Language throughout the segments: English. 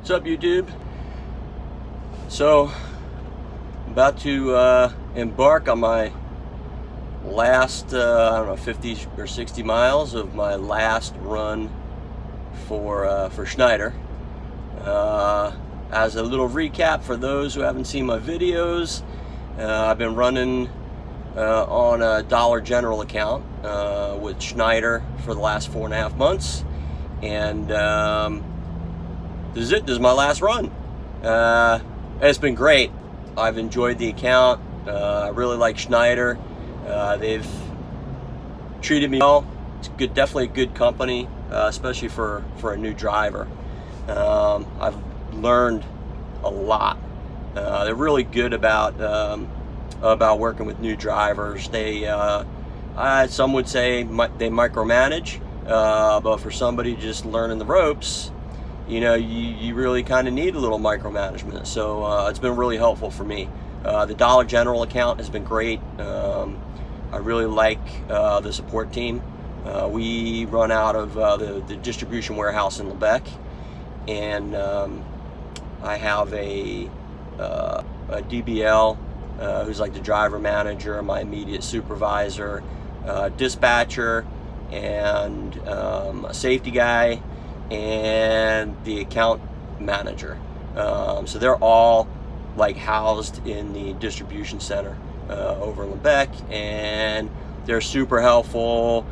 What's up, YouTube? So, I'm about to embark on my last, I don't know, 50 or 60 miles of my last run for Schneider. As a little recap for those who haven't seen my videos, I've been running on a Dollar General account with Schneider for the last 4.5 months, and this is it. This is my last run. It's been great. I've enjoyed the account. I really like Schneider. They've treated me well. It's good, definitely a good company, especially for a new driver. I've learned a lot. They're really good about working with new drivers. They some would say they micromanage, but for somebody just learning the ropes, you know, you really kind of need a little micromanagement. So it's been really helpful for me. The Dollar General account has been great. I really like the support team. We run out of the distribution warehouse in Lebec, and I have a DBL who's like the driver manager, my immediate supervisor, dispatcher, and a safety guy, and the account manager. So they're all like housed in the distribution center over in Lebec, and they're super helpful,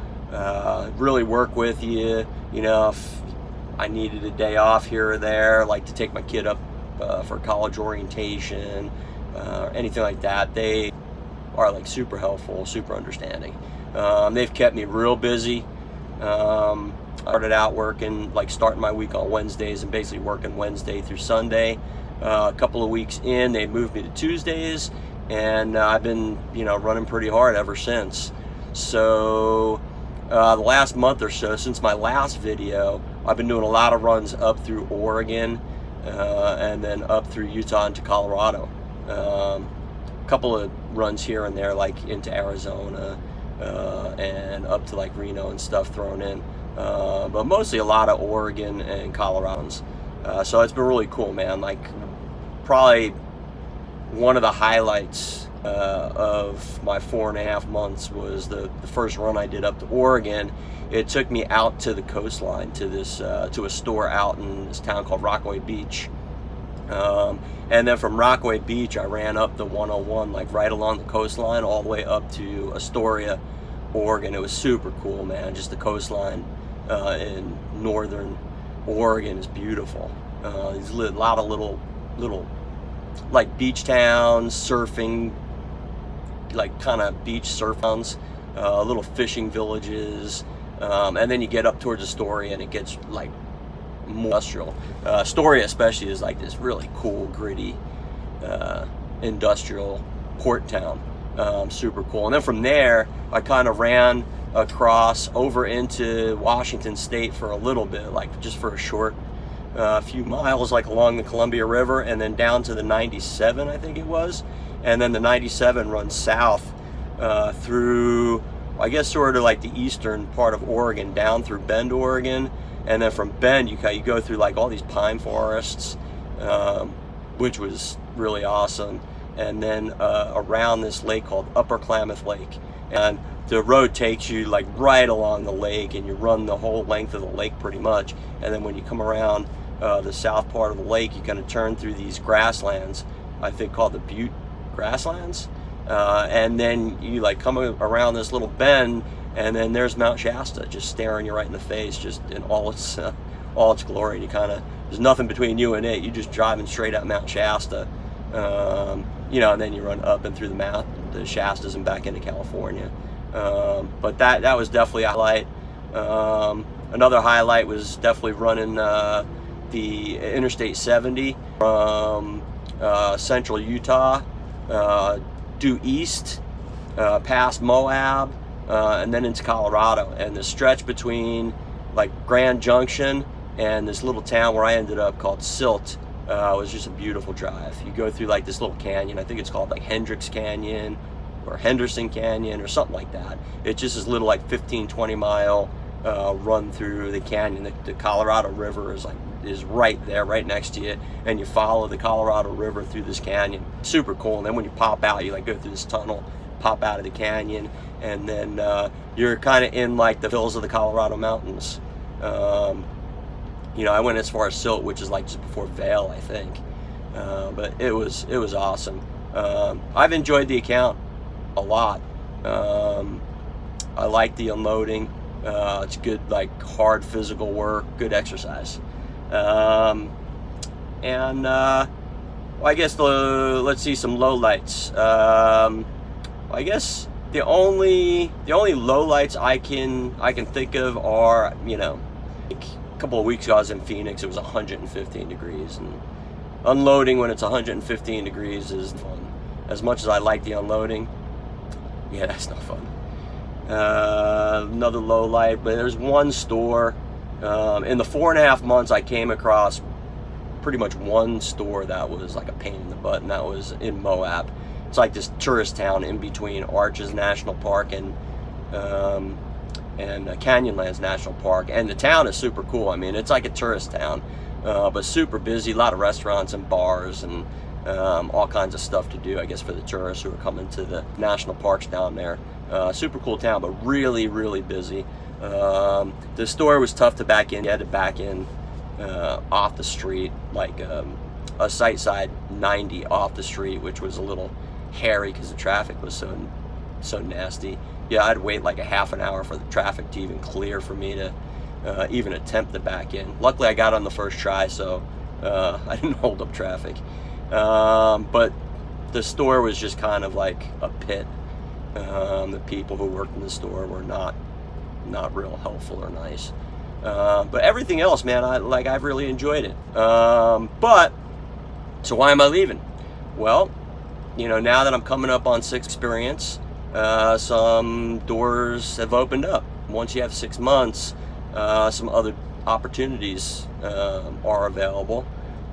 really work with you. You know, if I needed a day off here or there, like to take my kid up for college orientation, anything like that, they are like super helpful, super understanding. They've kept me real busy. I started out working, like starting my week on Wednesdays and basically working Wednesday through Sunday. A couple of weeks in, they moved me to Tuesdays, and I've been, you know, running pretty hard ever since. So the last month or so, since my last video, I've been doing a lot of runs up through Oregon, and then up through Utah into Colorado. A couple of runs here and there, like into Arizona, and up to like Reno and stuff thrown in. But mostly a lot of Oregon and Coloradans. So it's been really cool, man. Like, probably one of the highlights of my 4.5 months was the first run I did up to Oregon. It took me out to the coastline, to this to a store out in this town called Rockaway Beach. And then from Rockaway Beach, I ran up the 101, like right along the coastline, all the way up to Astoria, Oregon. It was super cool, man. Just the coastline in northern Oregon is beautiful. There's a lot of little like beach towns, surfing, like kind of beach surf towns, little fishing villages, and then you get up towards Astoria and it gets like more industrial. Astoria especially is like this really cool, gritty, industrial port town. Super cool. And then from there, I kind of ran across over into Washington State for a little bit, like just for a short few miles, like along the Columbia River, and then down to the 97, I think it was. And then the 97 runs south through, I guess, sort of like the eastern part of Oregon, down through Bend, Oregon. And then from Bend, you go through like all these pine forests, which was really awesome. And then around this lake called Upper Klamath Lake. And the road takes you like right along the lake, and you run the whole length of the lake pretty much. And then when you come around the south part of the lake, you kind of turn through these grasslands, I think called the Butte grasslands. And then you like come around this little bend, and then there's Mount Shasta just staring you right in the face, just in all its glory. And you kind of, there's nothing between you and it. You're just driving straight up Mount Shasta. You know, and then you run up and through the Shastas and back into California. But that was definitely a highlight. Another highlight was definitely running the Interstate 70 from central Utah due east, past Moab, and then into Colorado. And the stretch between like Grand Junction and this little town where I ended up called Silt was just a beautiful drive. You go through like this little canyon. I think it's called like Hendricks Canyon or Henderson Canyon or something like that. It's just this little like 15-20 mile run through the canyon. The Colorado River is like is right there, right next to you, and you follow the Colorado River through this canyon. Super cool. And then when you pop out, you like go through this tunnel, pop out of the canyon, and then you're kind of in like the hills of the Colorado Mountains. You know, I went as far as Silt, which is like just before Vail, I think. But it was awesome. I've enjoyed the account a lot. I like the unloading. It's good, like hard physical work, good exercise. Well, I guess let's see some lowlights. I guess the only lowlights I can think of are, you know, a couple of weeks ago I was in Phoenix. It was 115 degrees, and unloading when it's 115 degrees is fun. As much as I like the unloading, yeah, that's not fun. Another low light, but there's one store in the 4.5 months I came across pretty much one store that was like a pain in the butt, and that was in Moab. It's like this tourist town in between Arches National Park and Canyonlands National Park, and the town is super cool. I mean, it's like a tourist town, but super busy, a lot of restaurants and bars and all kinds of stuff to do, I guess, for the tourists who are coming to the national parks down there. Super cool town, but really, really busy. The store was tough to back in. You had to back in off the street, like a site side 90 off the street, which was a little hairy because the traffic was so nasty. Yeah, I'd wait like a half an hour for the traffic to even clear for me to even attempt to back in. Luckily, I got on the first try, so I didn't hold up traffic. But the store was just kind of like a pit. The people who worked in the store were not real helpful or nice. But everything else, man, I've really enjoyed it. But so why am I leaving? Well, you know, now that I'm coming up on 6 experience, some doors have opened up. Once you have 6 months, some other opportunities are available,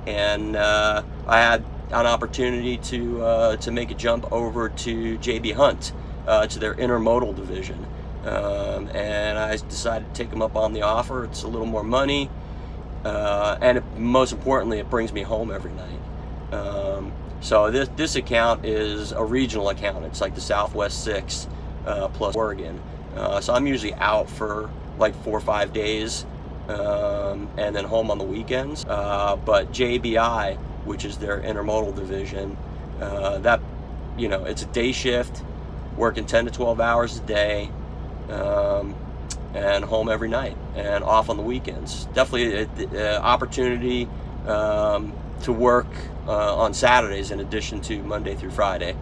and I had an opportunity to make a jump over to JB Hunt, to their Intermodal division, and I decided to take them up on the offer. It's a little more money, and most importantly, it brings me home every night. So this account is a regional account. It's like the Southwest 6 plus Oregon. So I'm usually out for like 4 or 5 days, and then home on the weekends. But JBI, which is their Intermodal division, that, you know, it's a day shift, working 10 to 12 hours a day, and home every night and off on the weekends. Definitely an opportunity to work on Saturdays in addition to Monday through Friday,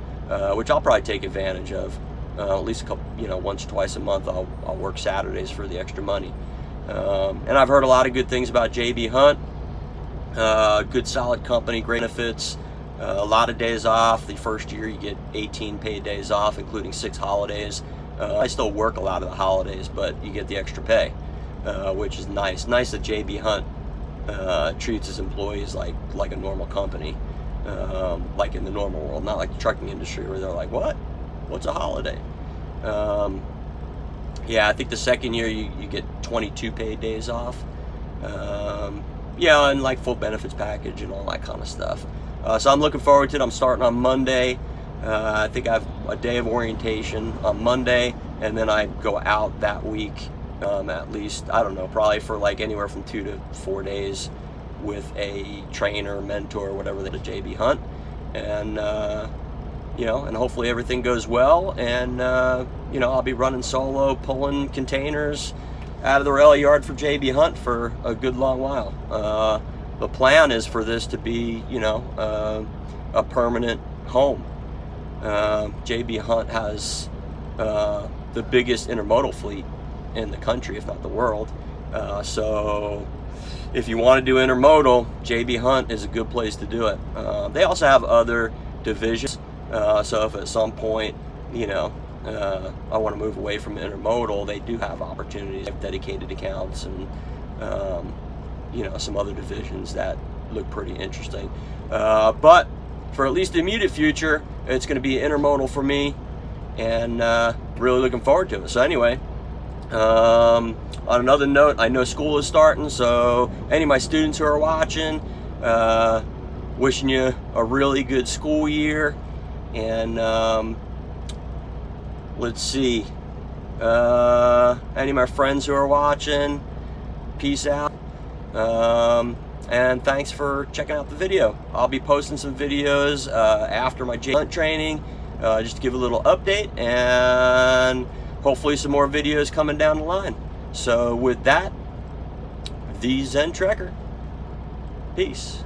which I'll probably take advantage of. At least a couple, you know, once or twice a month I'll work Saturdays for the extra money. And I've heard a lot of good things about JB Hunt. Good solid company, great benefits, a lot of days off. The first year you get 18 paid days off, including 6 holidays. I still work a lot of the holidays, but you get the extra pay, which is nice. Nice that JB Hunt treats his employees like a normal company, like in the normal world, not like the trucking industry where they're like, what's a holiday? Yeah, I think the second year you get 22 paid days off. Yeah, and like full benefits package and all that kind of stuff. So I'm looking forward to it. I'm starting on Monday. I think I have a day of orientation on Monday, and then I go out that week, at least, I don't know, probably for like anywhere from 2 to 4 days with a trainer, mentor, whatever, at JB Hunt. And, you know, and hopefully everything goes well, and, you know, I'll be running solo, pulling containers out of the rail yard for JB Hunt for a good long while. The plan is for this to be, you know, a permanent home. JB Hunt has the biggest intermodal fleet in the country, if not the world. So if you want to do intermodal, JB Hunt is a good place to do it. They also have other divisions. So if at some point, you know, I want to move away from intermodal, they do have opportunities, have dedicated accounts, and you know, some other divisions that look pretty interesting. But for at least the immediate future, it's going to be intermodal for me, and really looking forward to it. So anyway, On another note, I know school is starting, so any of my students who are watching, wishing you a really good school year. And let's see, any of my friends who are watching, peace out. And thanks for checking out the video. I'll be posting some videos after my hunt training, just to give a little update, and hopefully some more videos coming down the line. So with that, the Zen Trekker. Peace.